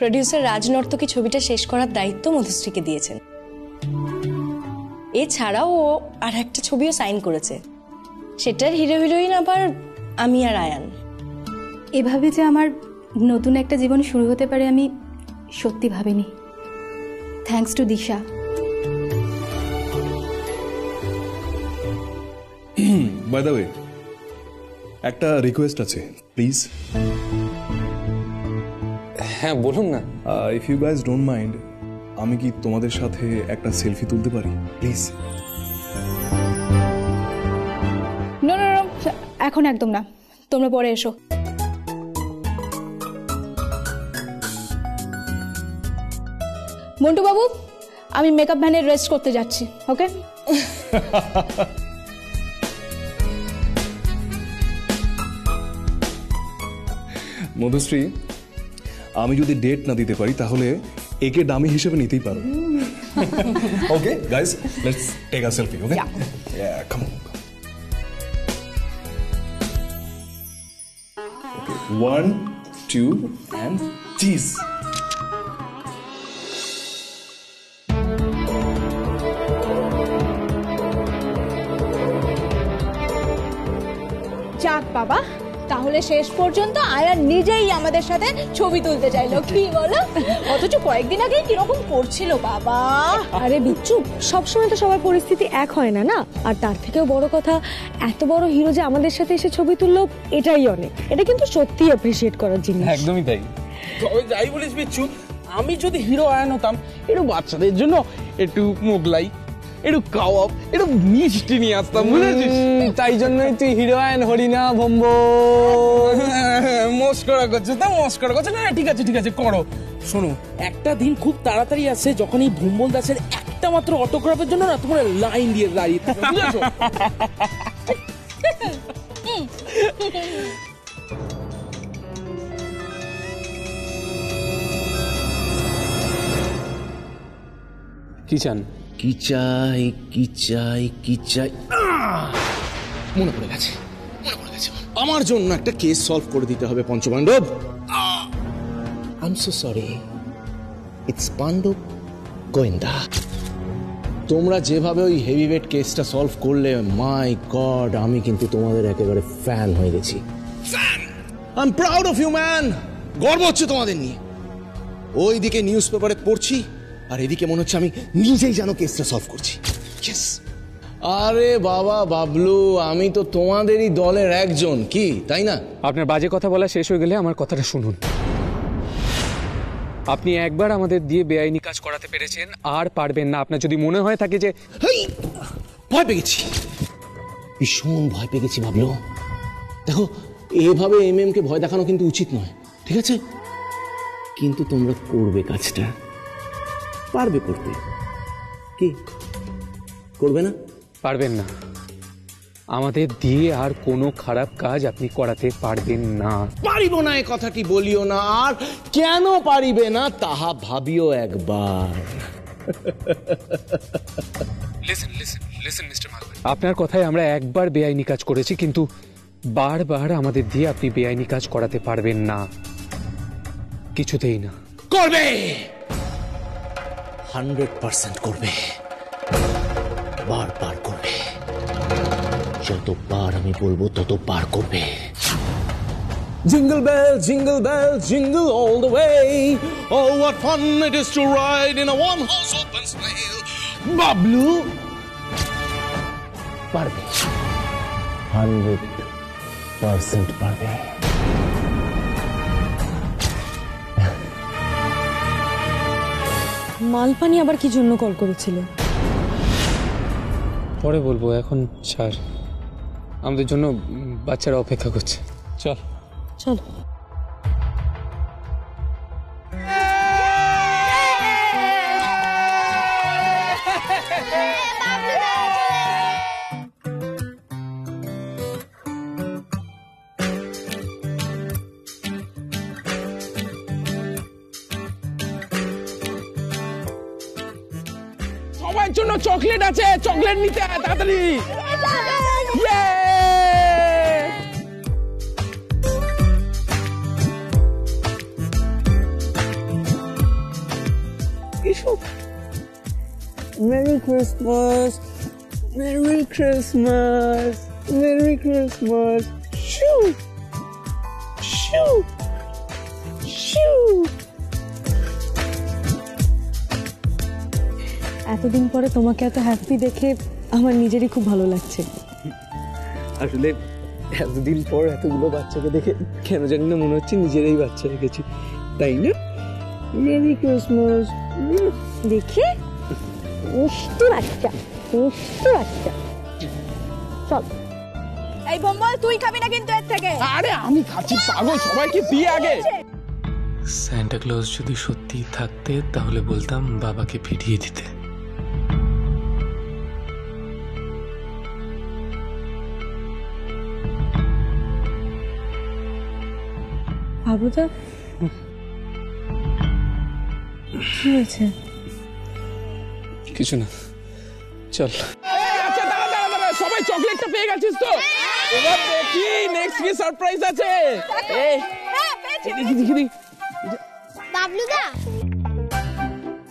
Producer রাজনর্তকী ছবিটা শেষ করার দায়িত্ব মধুশ্রীকে দিয়েছেন। এছাড়াও ও আর একটা ছবিও সাইন করেছে, সেটার হিরো হিরোইন আবার আমি আর আয়ান। এভাবে যে আমার নতুন একটা জীবন শুরু হতে পারে আমি সত্যি ভাবিনি। Thanks to Disha. By the way, একটা রিকোয়েস্ট আছে, প্লিজ। হ্যাঁ বলুন না। If you guys don't mind, আমি কি তোমাদের সাথে একটা সেলফি তুলতে পারি প্লিজ? নো নো নো, এখন একদম না, তোমরা পরে এসো। মন্টু বাবু, আমি মেকআপ ভ্যানে রেস্ট করতে যাচ্ছি, ওকে? মধুশ্রী, আমি যদি ডেট না দিতে পারি তাহলে একে ডামি হিসেবে নিতেই পারো। Okay guys, let's take a selfie, okay? Yeah, come on. Okay, 1 2 and cheese. যাক বাবা, তাহলে শেষ পর্যন্ত আয়ান নিজেই আমাদের সাথে ছবি তুলতে চাইলো, কি বলো? অথচ কয়েকদিন আগে কিরকম করছিল বাবা। আরে বিচ্ছু, সবসময় তো সবার পরিস্থিতি এক হয় না, না? আর তার থেকেও বড় কথা, এত বড় হিরো যে আমাদের সাথে এসে ছবি তুললো, এটাই অনেক। এটা কিন্তু সত্যি অ্যাপ্রিশিয়েট করার জিনিস। একদমই তাই। তবে যাই বলিস বিচ্ছু, আমি যদি হিরো আয়ান হতাম, একটু বাচ্চাদের জন্য একটু মোগলাই, একটু কাবাব, একটু মিষ্টি নিয়ে আসতাম, বুঝেছিস? তাই জন্যই তুই হিরো আয়ান হরি না ভম্ব। মস্করা করছো তো, মস্করা করছো না? ঠিক আছে ঠিক আছে, করো। শোনো, একটা দিন খুব তাড়াতাড়ি আসছে যখন এই ভম্বল দাসের একটা মাত্র অটোগ্রাফের জন্য না তোমার লাইন দিয়ে দাঁড়িয়ে থাকবে, বুঝেছো? কি চান? কি চাই কি চাই কি চাই, মনে পড়ে গেছে, মনে পড়ে গেছে। আমার জন্য একটা কেস সলভ করে দিতে হবে Panchapandav. I am so sorry, it's Pandav Goyenda. তোমরা যেভাবে ওই হেভিওয়েট কেসটা সলভ করলে, মাই গড, আমি কিন্তু তোমাদের একেবারে ফ্যান হয়ে গেছি। Fan! I am proud of you man. গর্ব হচ্ছে তোমাদের নিয়ে। ওইদিকে নিউজ পেপারে পড়ছি, আর এদিকে মনে হচ্ছে আমি নিজেই যেন কেসটা সলভ করছি। আরে বাবা বাবলু, আমি তো তোমাদেরই দলের একজন, কি তাই না? আপনার বাজে কথা বলা শেষ হয়ে গেলে আমার কথাটা শুনুন। আপনি একবার আমাদের দিয়ে বেআইনি কাজ করাতে পেরেছেন, আর পারবেন না। আপনার যদি মনে হয় থাকে যে ভয় পেয়ে গেছি, ভীষণ ভয় পেয়ে গেছি বাবলু। দেখো, এভাবে কে ভয় দেখানো কিন্তু উচিত নয়, ঠিক আছে? কিন্তু তোমরা করবে কাজটা, পারবে করতে, কি করবে না? পারবেন না। আমাদের দিয়ে আর কোনো খারাপ কাজ আপনি করাতে পারবেন না। পারিব না এই কথাটি বলিও না, আর কেন পারিবে না তাহা ভাবিও একবার। আপনার কথায় আমরা একবার বেআইনি কাজ করেছি, কিন্তু বারবার আমাদের দিয়ে আপনি বেআইনি কাজ করাতে পারবেন না, কিছুতেই না। করবে, 100% করবে, বারবার করবে। যতবার আমি বলবো ততবার করবে। Jingle bell, jingle all the way. Oh, what fun it is to ride in a one-horse open sleigh. Bablu পারবে, 100% পারবে। মালপানি আবার কি জন্য কল করেছিল? পরে বলবো, এখন ছাড়। আমাদের জন্য বাচ্চারা অপেক্ষা করছে, চল চল। সবার জন্য চকলেট আছে, চকলেট নিতে তাড়াতাড়ি। এসো। Merry Christmas, merry Christmas, merry Christmas. শু শু শু। এতদিন পরে তোমাকে এত হ্যাপি দেখে আমার নিজেরই খুব ভালো লাগছে। আসলে এতদিন পর এতগুলো বাচ্চাকে দেখে কেন জানি না মনে হচ্ছে নিজেরাই বাচ্চা রেখেছি, তাই না? Merry Christmas. দেখি মিষ্টি বাচ্চা, মিষ্টি বাচ্চা। চল। এই বোম্বল, তুই খাবি না কিন্তু এর থেকে। আরে আমি খাচ্ছি পাগল, সবাইকে দিয়ে আগে। সান্টা ক্লজ যদি সত্যি থাকতে তাহলে বলতাম বাবাকে ফিরিয়ে দিতে। বাবুদা কি হয়েছে? কিছু না, চল। আচ্ছা দাঁড়া দাঁড়া দাঁড়া, সবাই চকলেটটা পেয়ে গেছিস তো? এবার দেখি নেক্সট কি সারপ্রাইজ আছে। এই দেখি দেখি দেখি। বাবলুদা,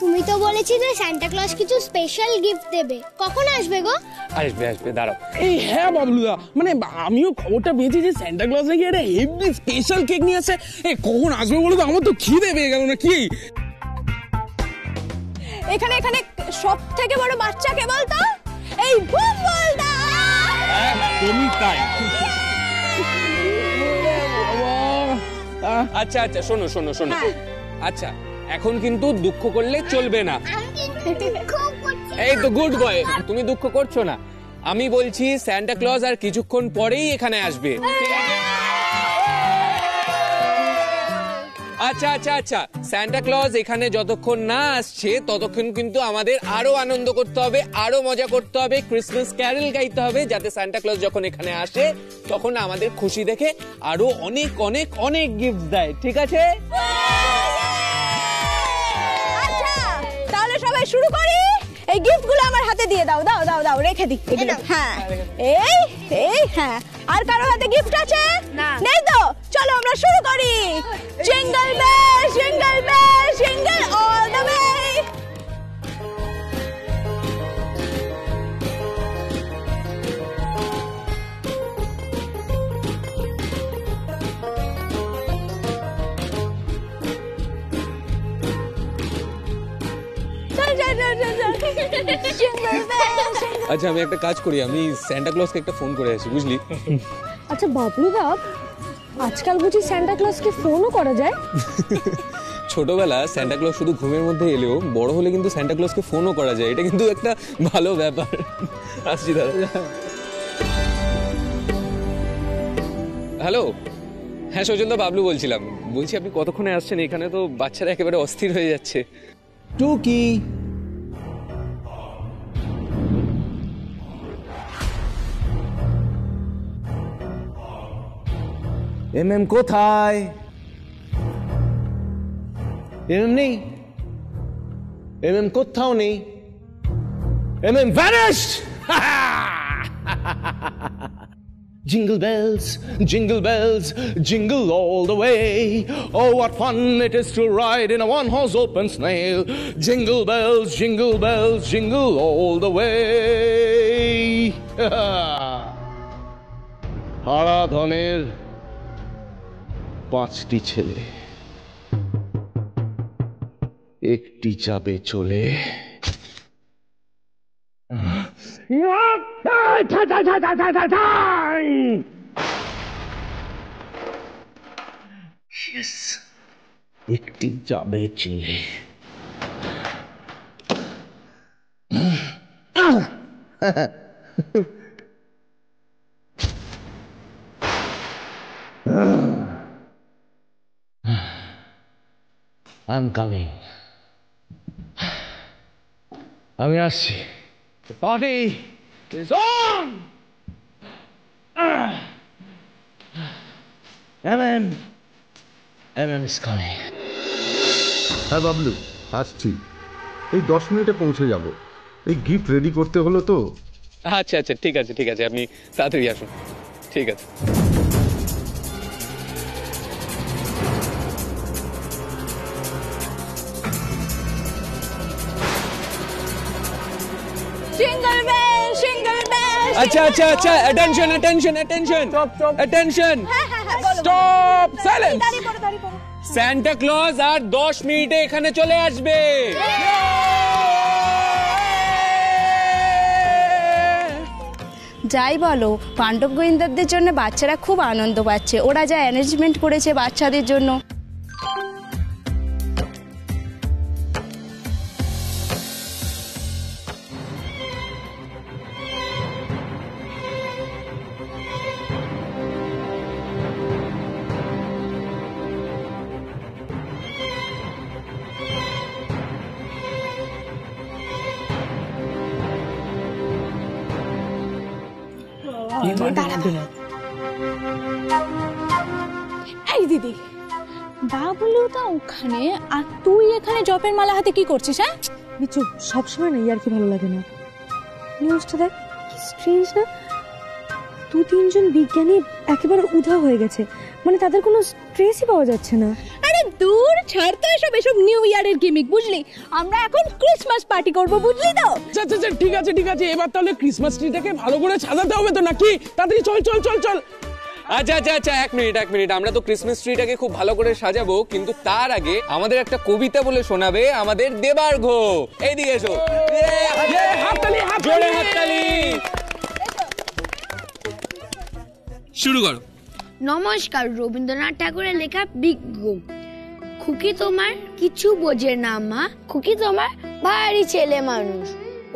তুমি তো বলেছিলে সান্টা ক্লজ কিছু স্পেশাল গিফট দেবে, কখন আসবে গো? আসবে আসবে, দাঁড়াও। এই হ্যাঁ বাবলুদা, মানে আমিও খবরটা পেয়েছি যে সান্টা ক্লজ নাকি একটা হেভি স্পেশাল কেক নিয়ে আসে। এই কখন আসবে বলো তো, আমার তো খিদে পেয়ে গেল না কি। এখানে এখানে সব থেকে বড় বাচ্চা কে বলতো? এই বোম্বলদা। তুমি তাই। আচ্ছা আচ্ছা, শোনো শোনো শোনো, আচ্ছা এখন কিন্তু দুঃখ করলে চলবে না। এই তো গুড বয়, তুমি দুঃখ করছো না। আমি বলছি সান্টা ক্লজ আর কিছুক্ষণ পরেই এখানে আসবে। আচ্ছা আচ্ছা আচ্ছা, সান্টা ক্লজ এখানে যতক্ষণ না আসছে ততক্ষণ কিন্তু আমাদের আরো আনন্দ করতে হবে, আরো মজা করতে হবে, ক্রিসমাস ক্যারল গাইতে হবে, যাতে সান্টা ক্লজ যখন এখানে আসে তখন আমাদের খুশি দেখে আরো অনেক অনেক অনেক গিফট দেয়, ঠিক আছে? আচ্ছা তাহলে সবাই শুরু করি। এই গিফটগুলো আমার হাতে দিয়ে দাও, দাও দাও দাও, রেখে দিই এগুলো। হ্যাঁ এই এই হ্যাঁ, আর কারো হাতে গিফট আছে? না, নেই তো। চলো আমরা শুরু করি। Jingle bell, jingle bell, jingle all the way. আচ্ছা আমি একটা কাজ করি, আমি সান্টা ক্লজকে একটা ফোন করে আসি, বুঝলি? আচ্ছা বাবলুদা, আজকাল বুঝি সান্টা ক্লজকে ফোনও করা যায়? ছোটবেলা সান্টা ক্লজ শুধু ঘুমের মধ্যে এলেও বড় হলে কিন্তু সান্টা ক্লজকে ফোনও করা যায়, এটা কিন্তু একটা ভালো ব্যাপার। আসছি দাদা। হ্যালো, হ্যাঁ সৌজন্য বাবলু বলছিলাম। বলছি আপনি কতক্ষণে আসছেন? এখানে তো বাচ্চারা একেবারে অস্থির হয়ে যাচ্ছে। টুকি এমএম কোথায়? এমএম নেই, এমএম কোথাও নেই, MM vanished. Jingle bells, jingle all the way. Oh, what fun it is to ride in a one-horse open sleigh. Jingle bells, jingle all the way. হারাধনের 5টি ছেলে, একটি যাবে চলে। একটি যাবে চলে। I'm coming. আমি আসছি। The party is on! MM is coming. হ্যাঁ বাবলু, আসছি। এই 10 মিনিটে পৌঁছে যাব। এই গিফট রেডি করতে হলো তো। আচ্ছা আচ্ছা, ঠিক আছে ঠিক আছে, আপনি তাড়াতাড়ি আসুন। ঠিক আছে। Single bell single bell. আচ্ছা আচ্ছা আচ্ছা, attention attention attention attention, stop, silence. Santa Claus আর 10 মিনিটে এখানে চলে আসবে। যাই বলো, পাণ্ডব গোয়েন্দাদের জন্য বাচ্চারা খুব আনন্দ পাচ্ছে। ওরা যা অ্যারেঞ্জমেন্ট করেছে বাচ্চাদের জন্য। এই দিদি, বাবলুটা ওখানে আর তুই এখানে জপের মালা হাতে কি করছিস? হ্যাঁ বিচু, সবসময় না ইয়ার কি ভালো লাগে না। নিউজটা দেখ, কি স্ট্রেঞ্জ না? 2-3 বিজ্ঞানী একেবারে উধাও হয়ে গেছে, মানে তাদের কোনো ট্রেসই পাওয়া যাচ্ছে না। আরে দূর ছাড় তো এসব নিউ ইয়ারের গিমিক, বুঝলি? আমরা এখন ক্রিসমাস পার্টি করব, বুঝলি তো? আচ্ছা আচ্ছা ঠিক আছে ঠিক আছে, এবার তাহলে ক্রিসমাস ট্রিটাকে ভালো করে সাজাতে হবে তো নাকি? তাড়াতাড়ি চল চল চল চল। আচ্ছা আচ্ছা আচ্ছা, এক মিনিট, আমরা তো ক্রিসমাস ট্রিটাকে খুব ভালো করে সাজাবো, কিন্তু তার আগে আমাদের একটা কবিতা বলে শোনাবে আমাদের দেবার্ঘ। এইদিকে এসো, হাততালি জোরে হাততালি। শুরু করো। নমস্কার, রবীন্দ্রনাথ ঠাকুরের লেখা বিজ্ঞ। খুকি তোমার কিছু বোঝে না মা, খুকি তোমার ভারী ছেলে মানুষ।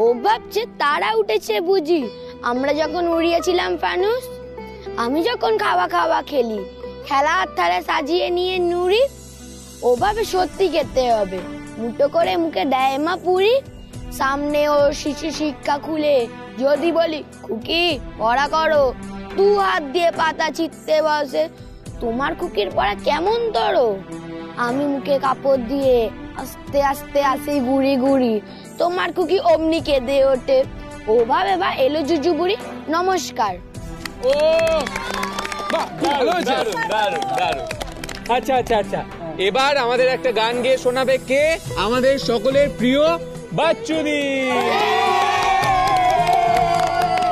ও ভাবছে তারা উঠেছে বুঝি, আমরা যখন উড়িয়েছিলাম ফানুস। আমি যখন খাওয়া খেলি, খেলার থালা সাজিয়ে নিয়ে নুড়ি। ও ভাবে সত্যি খেতে হবে, মুটো করে মুখে দেয় মা পুরি। সামনে ও শিশু শিক্ষা খুলে যদি বলি খুকি পড়া করো, 2 হাত দিয়ে পাতা ছিটতে বসে। তোমার খুকির পড়া কেমন ধরো? আমি মুখে কাপড় দিয়ে আস্তে আস্তে আসি গুড়ি গুড়ি। তোমার খুকি অমনি কেঁদে ওঠে। ও ভাবে বা এলো জুজু বুড়ি। নমস্কার। ও বাহ, ভালো হয়েছে। দারুণ দারুণ। আচ্ছা আচ্ছা আচ্ছা, এবার আমাদের একটা গান গেয়ে শোনাবে কে? আমাদের সকলের প্রিয় বাচ্চুদি।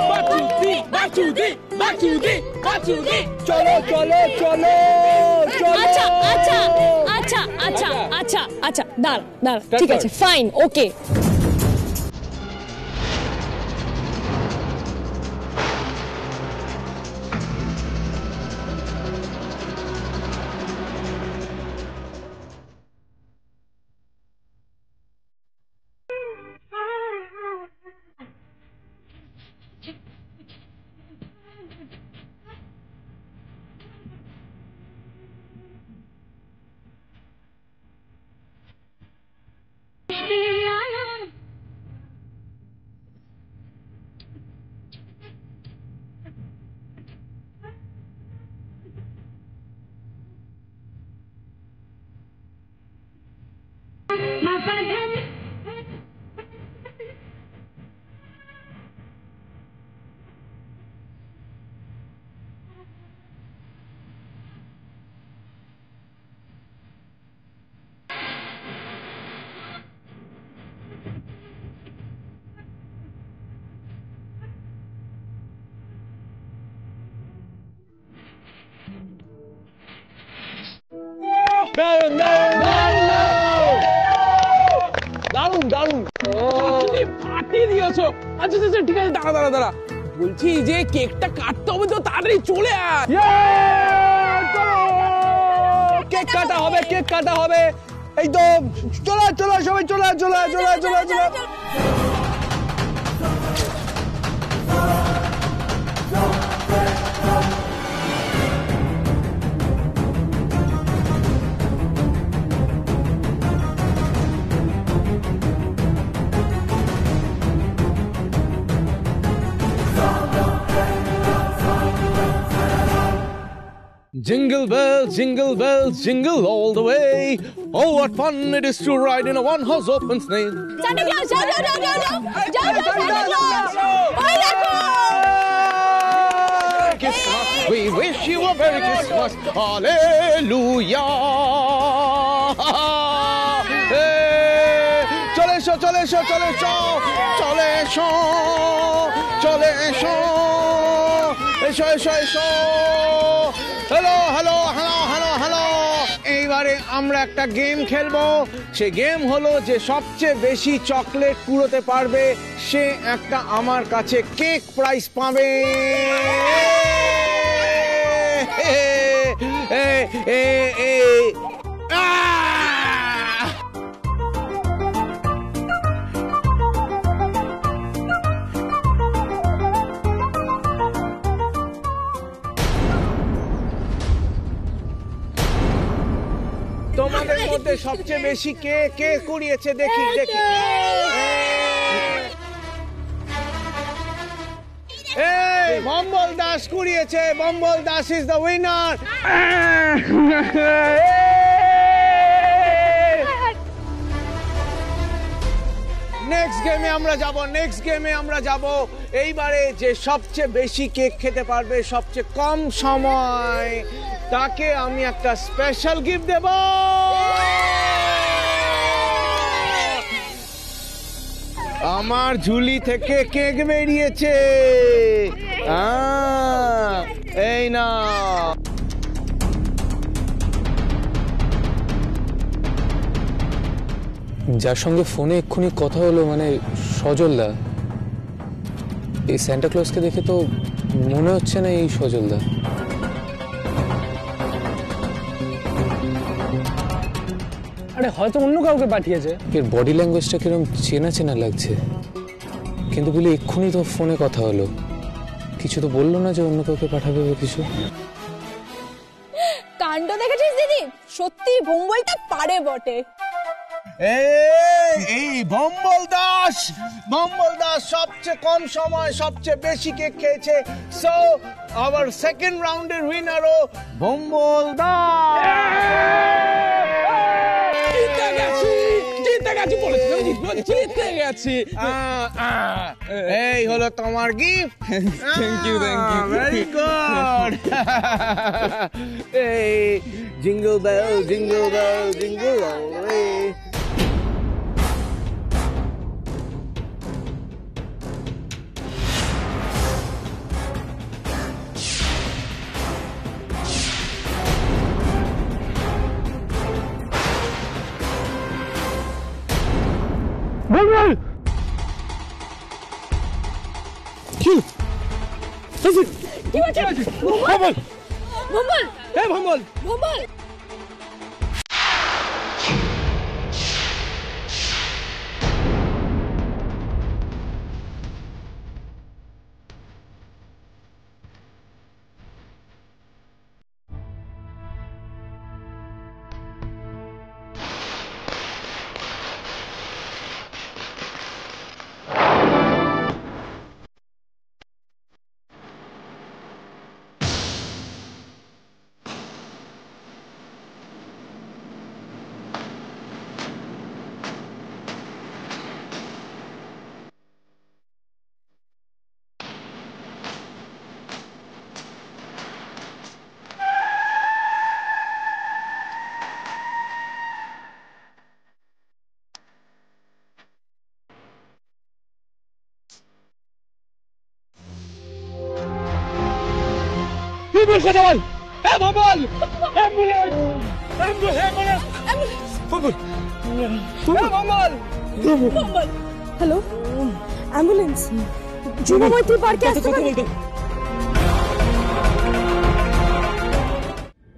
বাচ্চুদি বাচ্চুদি বাচ্চুদি বাচ্চুদি, চলো চলো চলো চলো। আচ্ছা আচ্ছা আচ্ছা আচ্ছা আচ্ছা আচ্ছা, দাঁড়া, ঠিক আছে, ফাইন, ওকে। দারুণ দারুণ, ফাটিয়ে দিয়েছো। আচ্ছা আচ্ছা ঠিক আছে, দাঁড়া দাঁড়া দাঁড়া, বলছি যে কেকটা কাটতে হবে তো, তাড়াতাড়ি চলে আয়। কেক কাটা হবে, কেক কাটা হবে। এই তো চলো চলো সবাই, চলো চলো চলো চলো চলো। Jingle bells, jingle all the way. Oh, what fun it is to ride in a one-horse open sleigh. Santa Claus, যাও Santa Claus, ওই দেখো। Christmas, we wish you a Merry Christmas. Hallelujah. চলে এসো চলে এসো চলে এসো চলে এসো চলে এসো এসো এসো এসো hello hello hello hello hello এইবারে আমরা একটা গেম খেলবো সে গেম হলো যে সবচেয়ে বেশি চকলেট কুড়োতে পারবে সে একটা আমার কাছে কেক প্রাইজ পাবে তোমাদের মধ্যে সবচেয়ে বেশি কে কে কুড়িয়েছে দেখি দেখি এই বম্বল দাস কুড়িয়েছে Bombol Das is the winner next গেমে আমরা যাব এইবারে যে সবচেয়ে বেশি কেক খেতে পারবে সবচেয়ে কম সময় তাকে আমি একটা স্পেশাল গিফট দেব আমার ঝুলি থেকে কেক বেরিয়েছে এই না যার সঙ্গে ফোনে এক্ষুনি কথা হলো মানে সজলদা, এই স্যান্টা ক্লজকে দেখে তো মনে হচ্ছে না এই সজলদা। আরে হয়তো অন্য কাউকে পাঠিয়েছে। এর বডি ল্যাঙ্গুয়েজটা কিরকম চেনা চেনা লাগছে, কিন্তু বলি এক্ষুনি তো ফোনে কথা হলো, কিছু তো বললো না যে অন্য কাউকে পাঠাবে বা কিছু। কাণ্ড দেখেছিস দিদি, সত্যি ভম্বলটা পারে বটে। এই বম্বল দাস সবচেয়ে কম সময় সবচেয়ে বেশি কেক খেয়েছে। সো আওয়ার সেকেন্ড রাউন্ডের উইনারও বম্বল দাস। জিতে গেছি। এই হলো তোমার gift. Thank you very good. এই jingle bell jingle bell jingle all way. Bombol কি কি হচ্ছে? বম্বল ভম্বল এই বম্বল ভম্বল কথা বল। Bombol ambulance ambulance Bombol Bombol hello ambulance যুব মৈত্রী পার্কে আসতে পারে?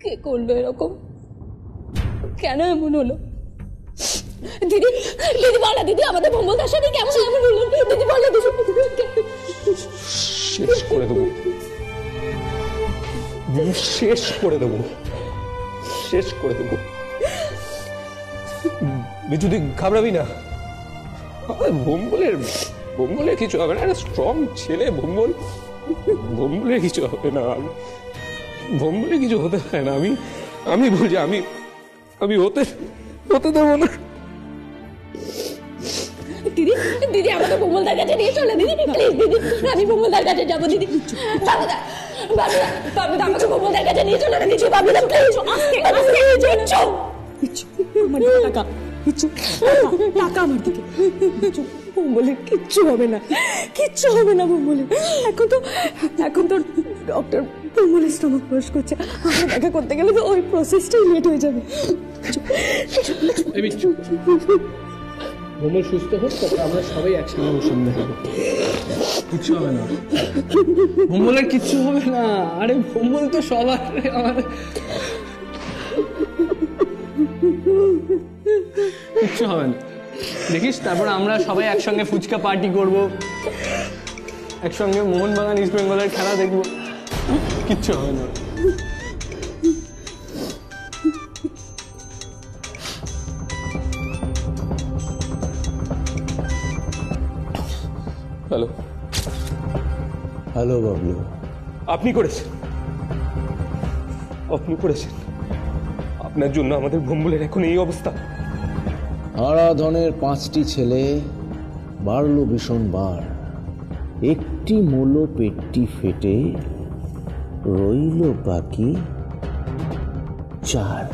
কে করলো এরকম? কেন এমন হলো? দিদি দিদি বল না দিদি, আমাদের বম্বল দাস সাথে কেমন এমন হলো? দিদি বল না দিদি। শেষ করে দেবো, শেষ করে দেবো, শেষ করে দেবো। বিজু তুই ঘাবড়াবি না, বম্বলের কিছু হবে না, স্ট্রং ছেলে বম্বলের কিছু হবে না, বম্বলের কিছু হতে হয় না। আমি বলছি আমি হতে দেবো না। দিদি দিদি আমাদের বম্বলদার কাছে নিয়ে চলে দিদি, প্লিজ দিদি, আমি বম্বলদার কাছে যাবো দিদি। বাবুদা আমাকে বম্বলদার কাছে নিয়ে চলে দিদি, বাবুদা প্লিজ আস্তে আস্তে আমার টাকা চুপ, টাকা আমার দিকে। চুপ, বলে কিচ্ছু হবে না, কিচ্ছু হবে না বলে। এখন তো ডক্টর বলে স্টমাক ওয়াশ করছে, আমরা দেখা করতে গেলে তো ওই প্রসেসটাই লেট হয়ে যাবে। ভোমল সুস্থ হোক, তারপর আমরা সবাই একসঙ্গে ওর সামনে থাকবো। কিচ্ছু হবে না, ভোমলের কিচ্ছু হবে না। আরে ভোমল তো সবার আমাদের, কিচ্ছু হবে না। দেখিস, তারপর আমরা সবাই একসঙ্গে ফুচকা পার্টি করব, একসঙ্গে মোহনবাগান ইস্ট বেঙ্গলের খেলা দেখবো, কিচ্ছু হবে না। হ্যালো হ্যালো বাবলু, আপনি করেছেন, আপনার জন্য আমাদের ভোম্বলের এখন এই অবস্থা। হারাধনের 5টি ছেলে বাড়লো ভীষণ বার, একটি মূলো পেটটি ফেটে রইল বাকি 4।